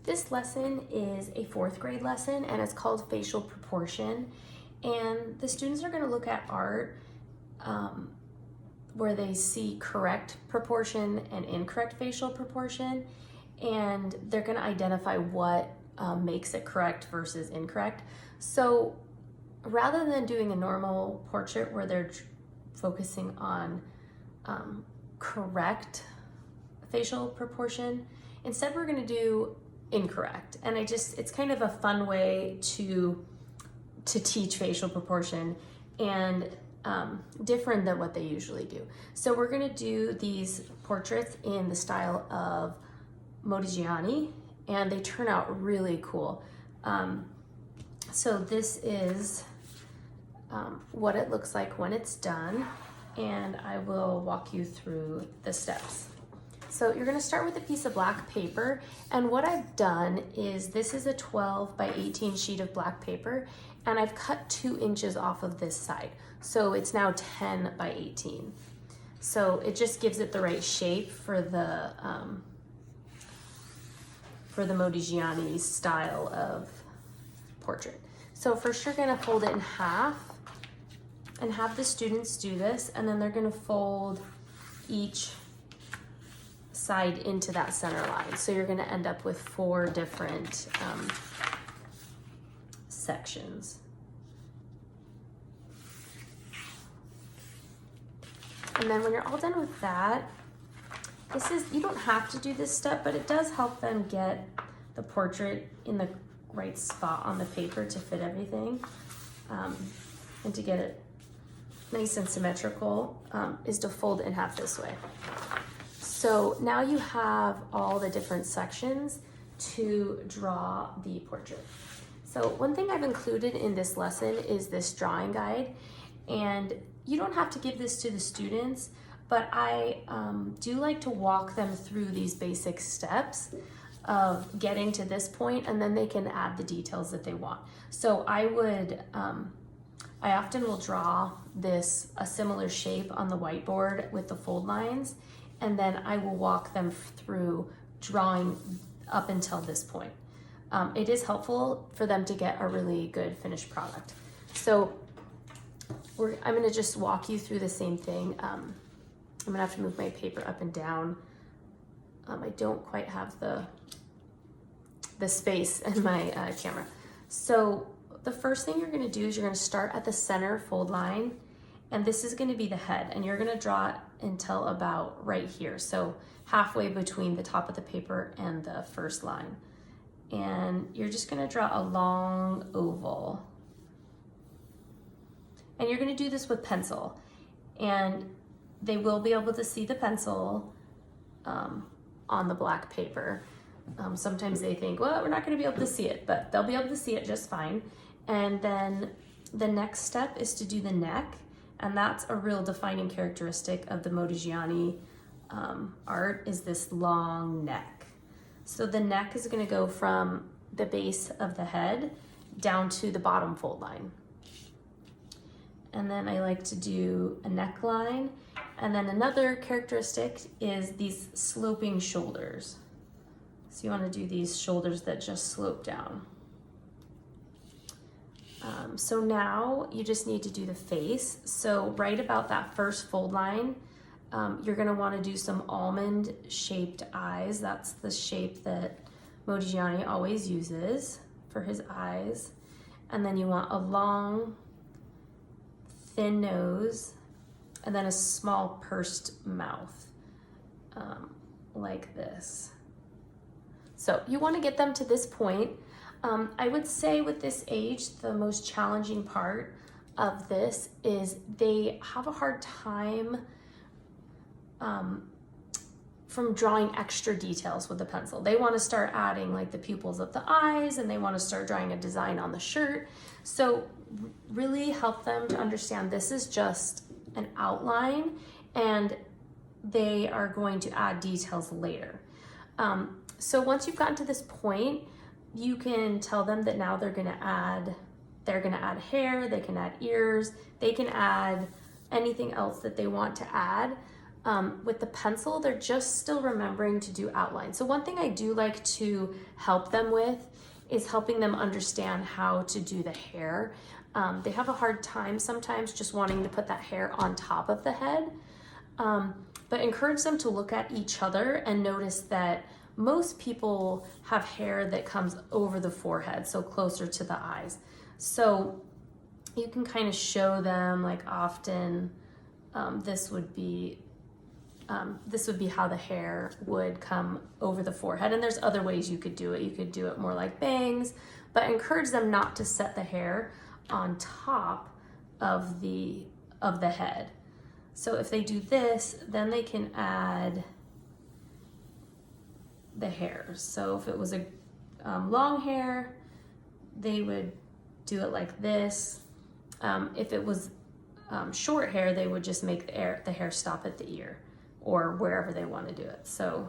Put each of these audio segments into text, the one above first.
This lesson is a 4th grade lesson and it's called Facial Proportion. And the students are going to look at art where they see correct proportion and incorrect facial proportion, and they're going to identify what makes it correct versus incorrect. So rather than doing a normal portrait where they're focusing on correct facial proportion, instead we're going to do incorrect. And it's kind of a fun way to teach facial proportion and different than what they usually do. So we're going to do these portraits in the style of Modigliani, and they turn out really cool. So this is what it looks like when it's done, and I will walk you through the steps. So you're going to start with a piece of black paper, and what I've done is this is a 12 by 18 sheet of black paper, and I've cut 2 inches off of this side. So it's now 10 by 18. So it just gives it the right shape for the Modigliani style of portrait. So first you're going to fold it in half and have the students do this, and then they're going to fold each side into that center line. So you're going to end up with 4 different sections. And then when you're all done with that, you don't have to do this step, but it does help them get the portrait in the right spot on the paper to fit everything, and to get it nice and symmetrical, is to fold it in half this way. So now you have all the different sections to draw the portrait. So one thing I've included in this lesson is this drawing guide, and you don't have to give this to the students, but I do like to walk them through these basic steps of getting to this point, and then they can add the details that they want. So I often will draw a similar shape on the whiteboard with the fold lines, and then I will walk them through drawing up until this point. It is helpful for them to get a really good finished product. So I'm gonna just walk you through the same thing. I'm gonna have to move my paper up and down. I don't quite have the space in my camera. So the first thing you're gonna do is you're gonna start at the center fold line, and this is gonna be the head, and you're gonna draw it until about right here. So halfway between the top of the paper and the first line. And you're just gonna draw a long oval. And you're gonna do this with pencil. And they will be able to see the pencil on the black paper. Sometimes they think, well, we're not gonna be able to see it, but they'll be able to see it just fine. And then the next step is to do the neck, and that's a real defining characteristic of the Modigliani art, is this long neck. So the neck is gonna go from the base of the head down to the bottom fold line. And then I like to do a neckline. And then another characteristic is these sloping shoulders. So you want to do these shoulders that just slope down. So now you just need to do the face. So right about that first fold line, you're going to want to do some almond shaped eyes. That's the shape that Modigliani always uses for his eyes. And then you want a long, thin nose, and then a small pursed mouth, like this. So you want to get them to this point. I would say with this age, the most challenging part of this is they have a hard time from drawing extra details with the pencil. They want to start adding like the pupils of the eyes, and they want to start drawing a design on the shirt. So really help them to understand this is just an outline, and they are going to add details later. So once you've gotten to this point, you can tell them that now they're gonna add hair, they can add ears, they can add anything else that they want to add. With the pencil, they're just still remembering to do outline. So one thing I do like to help them with is helping them understand how to do the hair. They have a hard time sometimes just wanting to put that hair on top of the head, but encourage them to look at each other and notice that most people have hair that comes over the forehead, so closer to the eyes. So you can kind of show them, like, often this would be how the hair would come over the forehead. And there's other ways you could do it. You could do it more like bangs, but encourage them not to set the hair on top of the head. So if they do this, then they can add the hairs. So if it was a long hair, they would do it like this. If it was short hair, they would just make the hair stop at the ear or wherever they want to do it. So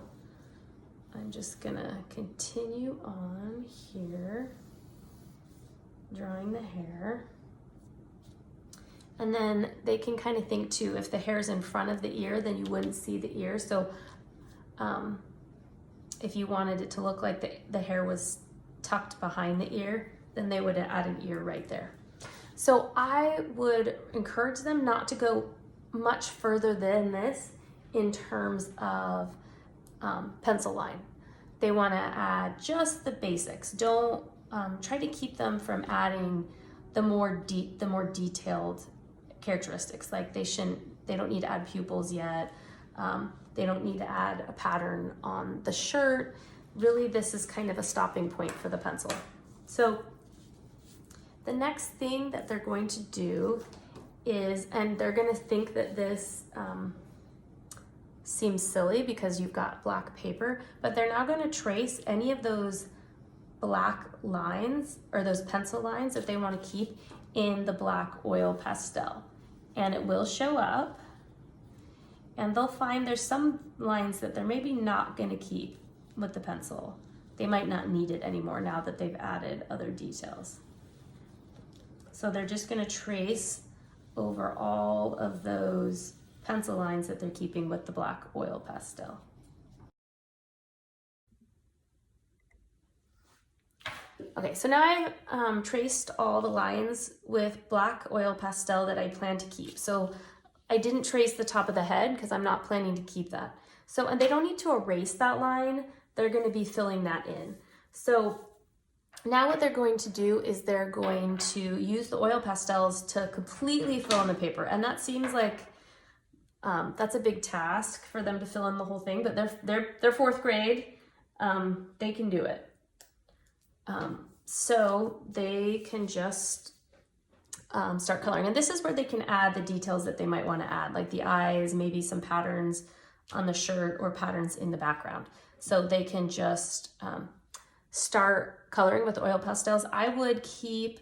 I'm just gonna continue on here, drawing the hair. And then they can kind of think too, if the hair's in front of the ear, then you wouldn't see the ear. So if you wanted it to look like the hair was tucked behind the ear, then they would add an ear right there. So I would encourage them not to go much further than this in terms of pencil line. They want to add just the basics. Don't try to keep them from adding the more detailed characteristics. Like they don't need to add pupils yet. They don't need to add a pattern on the shirt. Really, this is kind of a stopping point for the pencil. So the next thing that they're going to do is, and they're going to think that this seems silly because you've got black paper, but they're now going to trace any of those black lines or those pencil lines that they want to keep in the black oil pastel. And it will show up, and they'll find there's some lines that they're maybe not going to keep with the pencil. They might not need it anymore now that they've added other details. So they're just going to trace over all of those pencil lines that they're keeping with the black oil pastel. Okay, so now I've traced all the lines with black oil pastel that I plan to keep. So I didn't trace the top of the head because I'm not planning to keep that. So, and they don't need to erase that line. They're going to be filling that in. So now what they're going to do is they're going to use the oil pastels to completely fill in the paper. And that seems like that's a big task for them to fill in the whole thing, but they're fourth grade. They can do it. So they can just start coloring. And this is where they can add the details that they might want to add, like the eyes, maybe some patterns on the shirt or patterns in the background. So they can just start coloring with oil pastels. I would keep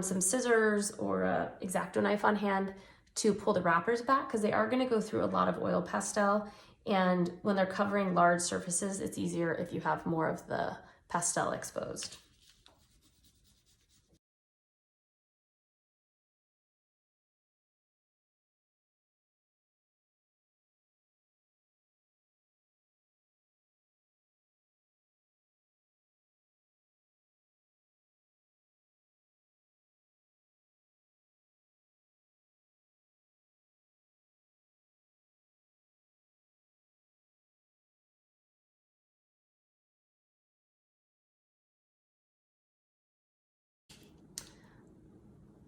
some scissors or a X-Acto knife on hand to pull the wrappers back because they are going to go through a lot of oil pastel. And when they're covering large surfaces, it's easier if you have more of the pastel exposed.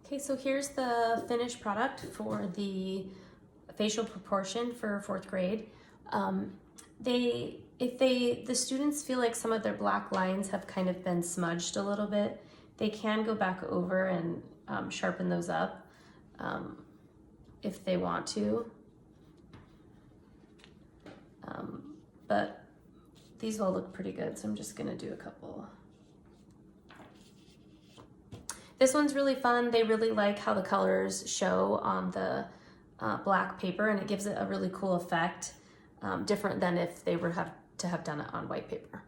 Okay, so here's the finished product for the facial proportion for fourth grade. If the students feel like some of their black lines have kind of been smudged a little bit, they can go back over and sharpen those up if they want to. But these all look pretty good, so I'm just gonna do a couple. This one's really fun. They really like how the colors show on the black paper, and it gives it a really cool effect, different than if they were to have done it on white paper.